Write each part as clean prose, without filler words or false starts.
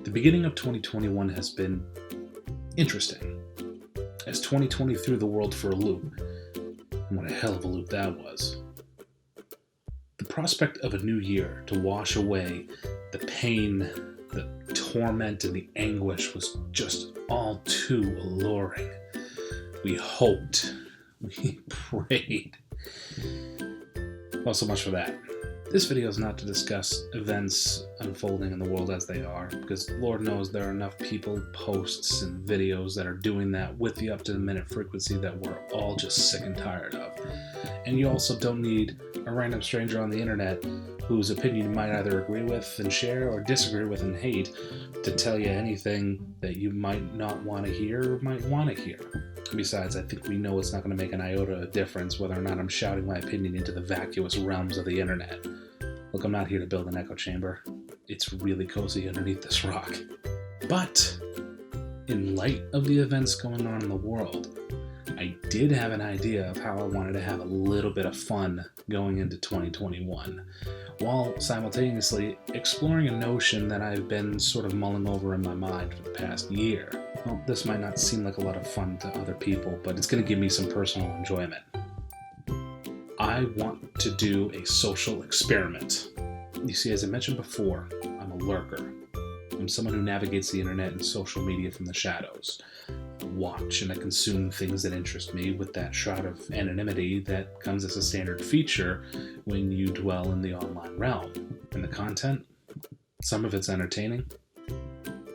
The beginning of 2021 has been interesting, as 2020 threw the world for a loop. What a hell of a loop that was. The prospect of a new year to wash away the pain, the torment, and the anguish was just all too alluring. We hoped, we prayed. Well, so much for that. This video is not to discuss events unfolding in the world as they are, because Lord knows there are enough people, posts, and videos that are doing that with the up-to-the-minute frequency that we're all just sick and tired of. And you also don't need a random stranger on the internet whose opinion you might either agree with and share or disagree with and hate to tell you anything that you might not want to hear or might want to hear. Besides, I think we know it's not going to make an iota of difference whether or not I'm shouting my opinion into the vacuous realms of the internet. Look, I'm not here to build an echo chamber. It's really cozy underneath this rock. But, in light of the events going on in the world, I did have an idea of how I wanted to have a little bit of fun going into 2021, while simultaneously exploring a notion that I've been sort of mulling over in my mind for the past year. Well, this might not seem like a lot of fun to other people, but it's going to give me some personal enjoyment. I want to do a social experiment. You see, as I mentioned before, I'm a lurker. I'm someone who navigates the internet and social media from the shadows. I watch and I consume things that interest me with that shroud of anonymity that comes as a standard feature when you dwell in the online realm. And the content? Some of it's entertaining.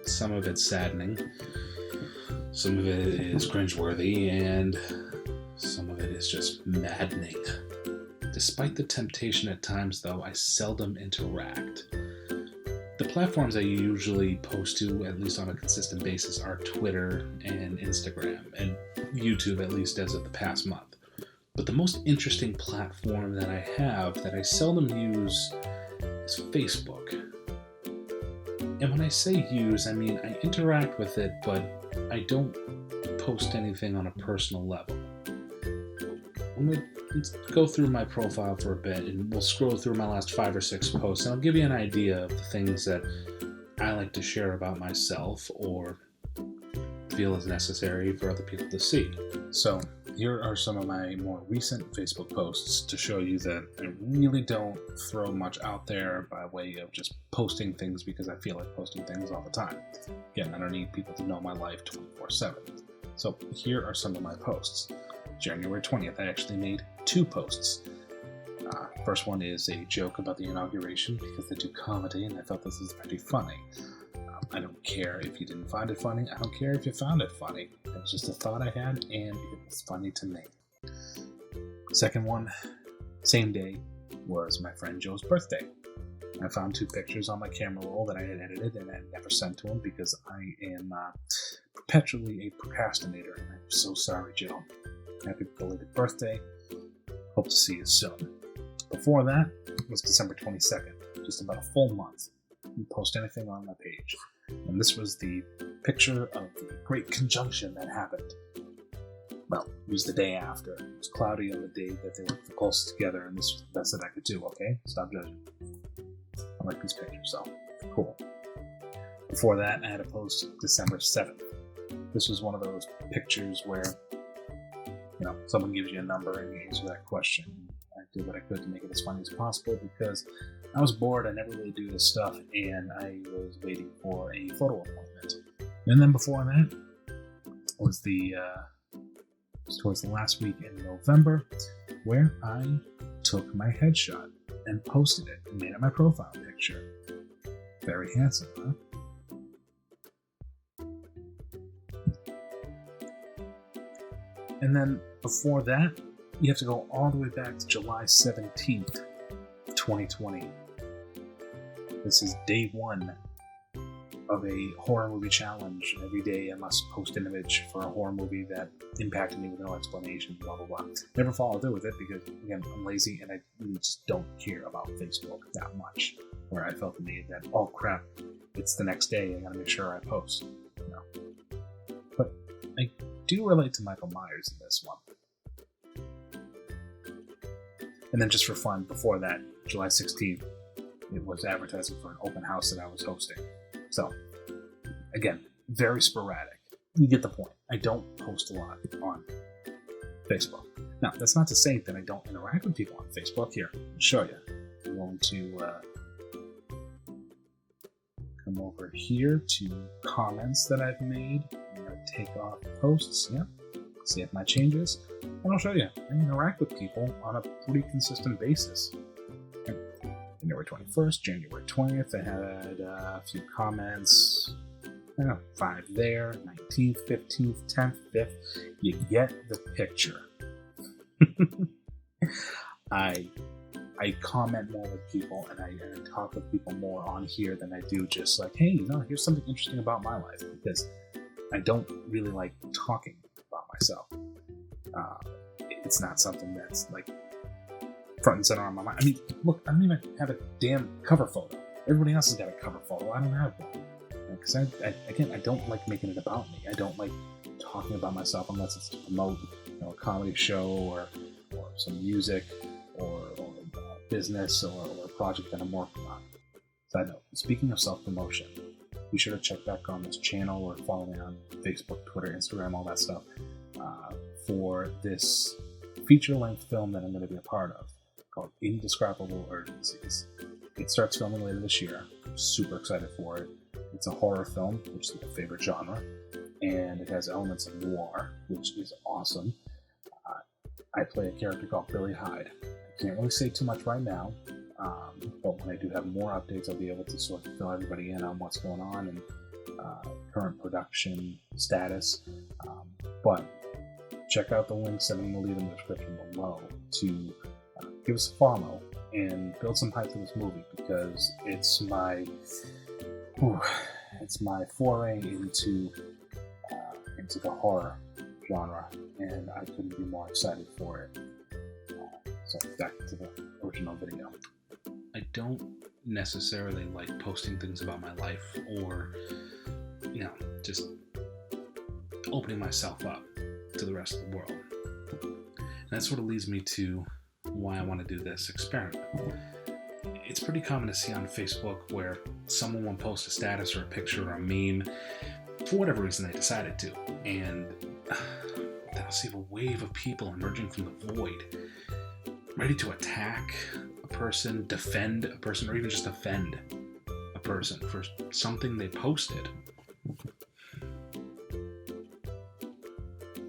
Some of it's saddening. Some of it is cringeworthy, and some of it is just maddening. Despite the temptation at times, though, I seldom interact. The platforms I usually post to, at least on a consistent basis, are Twitter and Instagram, and YouTube, at least as of the past month. But the most interesting platform that I have that I seldom use is Facebook. And when I say use, I mean I interact with it, but I don't post anything on a personal level. Let's go through my profile for a bit, and we'll scroll through my last 5 or 6 posts, and I'll give you an idea of the things that I like to share about myself or feel is necessary for other people to see. So here are some of my more recent Facebook posts to show you that I really don't throw much out there by way of just posting things because I feel like posting things all the time. Again, I don't need people to know my life 24/7. So here are some of my posts. January 20th, I actually made 2 posts. First one is a joke about the inauguration because they do comedy and I thought this was pretty funny. I don't care if you didn't find it funny. I don't care if you found it funny. It was just a thought I had and it was funny to me. Second one, same day, was my friend Joe's birthday. I found 2 pictures on my camera roll that I had edited and I never sent to him because I am perpetually a procrastinator. And I'm so sorry, Joe. Happy belated birthday. Hope to see you soon. Before that was December 22nd, just about a full month. Didn't post anything on my page. And this was the picture of the great conjunction that happened. Well, it was the day after. It was cloudy on the day that they were closest together, and this was the best that I could do, okay? Stop judging. I like these pictures, though. Cool. Before that, I had a post December 7th. This was one of those pictures where someone gives you a number and you answer that question. I did what I could to make it as funny as possible because I was bored, I never really do this stuff, and I was waiting for a photo appointment. And then before that was towards the last week in November, where I took my headshot and posted it and made it my profile picture. Very handsome, huh? And then before that, you have to go all the way back to July 17th, 2020. This is day 1 of a horror movie challenge. Every day I must post an image for a horror movie that impacted me with no explanation, blah, blah, blah. Never followed through with it because, again, I'm lazy and I just don't care about Facebook that much, where I felt the need that, oh crap, it's the next day, I gotta make sure I post. But I do relate to Michael Myers in this one. And then just for fun, before that, July 16th, it was advertising for an open house that I was hosting. So, Again, very sporadic. You get the point. I don't post a lot on Facebook. Now, that's not to say that I don't interact with people on Facebook. Here, I'll show you. I'm going to come over here to comments that I've made. I'm going to take off posts. Yep. Save my changes. And I'll show you. I interact with people on a pretty consistent basis. January 21st, January 20th, I had a few comments. 5 there, 19th, 15th, 10th, 5th. You get the picture. I comment more with people, and I talk with people more on here than I do just like, hey, here's something interesting about my life, because I don't really like talking about myself. It's not something that's like front and center on my mind. I mean, look, I don't even have a damn cover photo. Everybody else has got a cover photo. I don't have one. Because I don't like making it about me. I don't like talking about myself unless it's to promote, a comedy show or some music or business or a project that I'm working on. Side note, speaking of self-promotion, be sure to check back on this channel or follow me on Facebook, Twitter, Instagram, all that stuff, for this feature-length film that I'm going to be a part of called Indescribable Urgencies. It starts filming later this year. I'm super excited for it. It's a horror film, which is my favorite genre, and it has elements of noir, which is awesome. I play a character called Billy Hyde. I can't really say too much right now, but when I do have more updates, I'll be able to sort of fill everybody in on what's going on and current production status. But check out the links that I'm going to leave in the description below to give us a follow and build some hype for this movie, because it's my foray into the horror genre, and I couldn't be more excited for it. So back to the original video. I don't necessarily like posting things about my life or, just opening myself up to the rest of the world. And that sort of leads me to why I want to do this experiment. It's pretty common to see on Facebook where someone will post a status or a picture or a meme for whatever reason they decided to, and then I'll see a wave of people emerging from the void, ready to attack a person, defend a person, or even just offend a person for something they posted.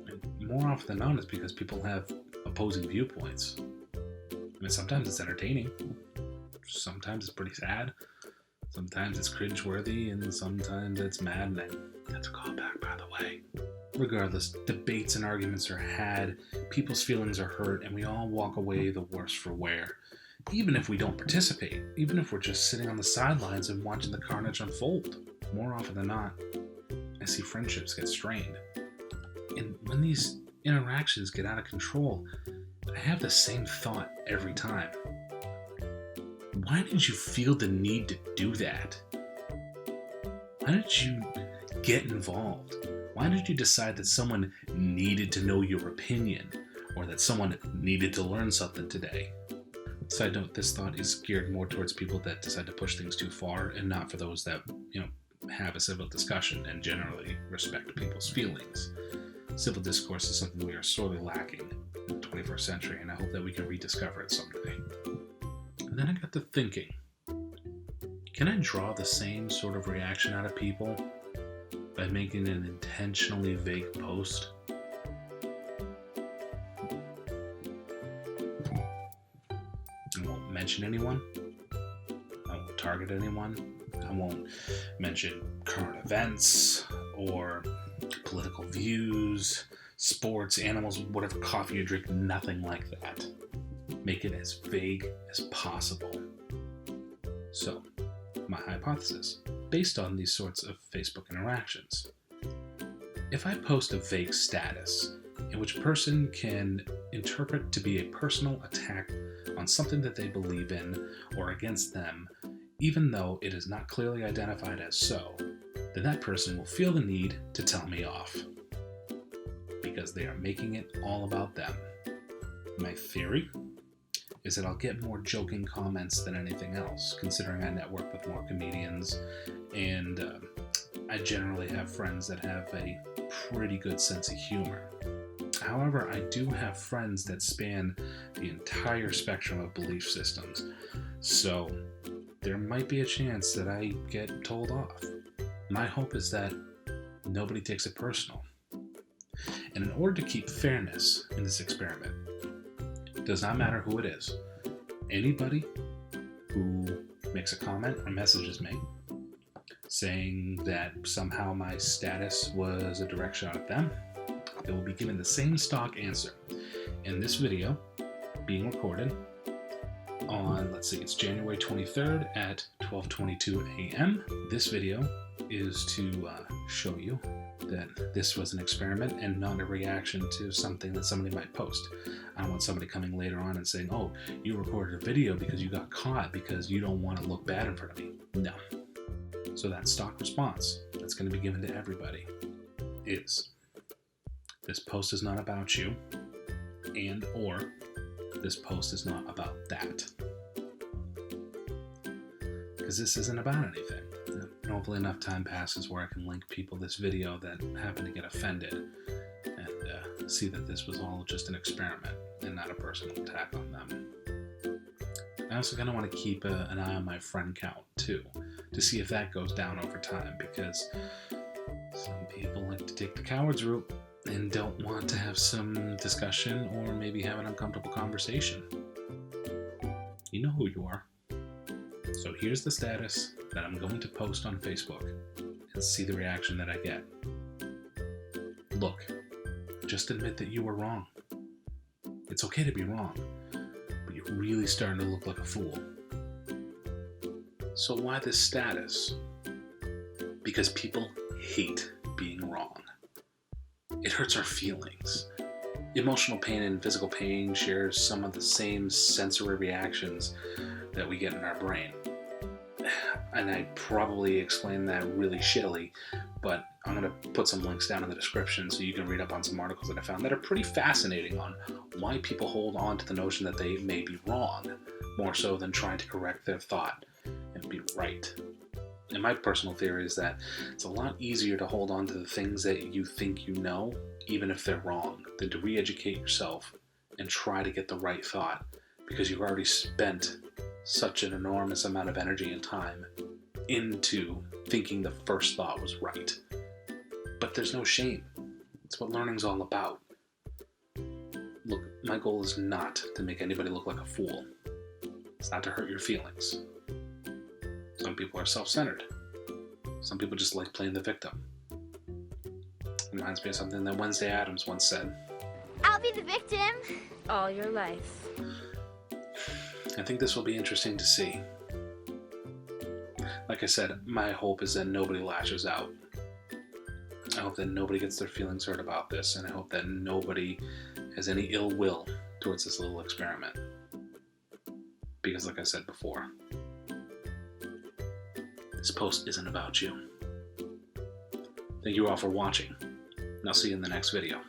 And more often than not, it's because people have opposing viewpoints. I mean, sometimes it's entertaining. Sometimes it's pretty sad. Sometimes it's cringeworthy, and sometimes it's maddening. That's a callback, by the way. Regardless, debates and arguments are had, people's feelings are hurt, and we all walk away the worse for wear. Even if we don't participate, even if we're just sitting on the sidelines and watching the carnage unfold. More often than not, I see friendships get strained. And when these interactions get out of control, I have the same thought every time. Why did you feel the need to do that? Why did you get involved? Why did you decide that someone needed to know your opinion, or that someone needed to learn something today? Side note, this thought is geared more towards people that decide to push things too far, and not for those that, have a civil discussion and generally respect people's feelings. Civil discourse is something we are sorely lacking in the 21st century, and I hope that we can rediscover it someday. And then I got to thinking, can I draw the same sort of reaction out of people by making an intentionally vague post? I won't mention anyone. I won't target anyone. I won't mention current events or political views, sports, animals, whatever coffee you drink, nothing like that. Make it as vague as possible. So, my hypothesis, based on these sorts of Facebook interactions. If I post a vague status in which a person can interpret to be a personal attack on something that they believe in or against them, even though it is not clearly identified as so, then that person will feel the need to tell me off, because they are making it all about them. My theory is that I'll get more joking comments than anything else, considering I network with more comedians, and I generally have friends that have a pretty good sense of humor. However, I do have friends that span the entire spectrum of belief systems, so there might be a chance that I get told off. My hope is that nobody takes it personal. And in order to keep fairness in this experiment, it does not matter who it is. Anybody who makes a comment or messages me saying that somehow my status was a direct shot at them, they will be given the same stock answer. In this video, being recorded on, it's January 23rd at 12:22 a.m. This video is to show you that this was an experiment and not a reaction to something that somebody might post. I don't want somebody coming later on and saying, oh, you recorded a video because you got caught because you don't want to look bad in front of me. No. So that stock response that's going to be given to everybody is, this post is not about you, and or this post is not about that. Because this isn't about anything. Hopefully enough time passes where I can link people this video that happen to get offended and see that this was all just an experiment and not a personal attack on them. I also kind of want to keep an eye on my friend count too, to see if that goes down over time, because some people like to take the coward's route and don't want to have some discussion or maybe have an uncomfortable conversation. You know who you are. So here's the status that I'm going to post on Facebook and see the reaction that I get. Look, just admit that you were wrong. It's okay to be wrong, but you're really starting to look like a fool. So why this status? Because people hate being wrong. It hurts our feelings. Emotional pain and physical pain share some of the same sensory reactions that we get in our brain. And I probably explained that really shittily, but I'm going to put some links down in the description so you can read up on some articles that I found that are pretty fascinating on why people hold on to the notion that they may be wrong, more so than trying to correct their thought and be right. And my personal theory is that it's a lot easier to hold on to the things that you think you know, even if they're wrong, than to re-educate yourself and try to get the right thought, because you've already spent such an enormous amount of energy and time into thinking the first thought was right. But there's no shame. It's what learning's all about. Look, my goal is not to make anybody look like a fool. It's not to hurt your feelings. Some people are self-centered. Some people just like playing the victim. Reminds me of something that Wednesday Addams once said. I'll be the victim all your life. I think this will be interesting to see. Like I said, my hope is that nobody lashes out. I hope that nobody gets their feelings hurt about this, and I hope that nobody has any ill will towards this little experiment. Because like I said before, this post isn't about you. Thank you all for watching, and I'll see you in the next video.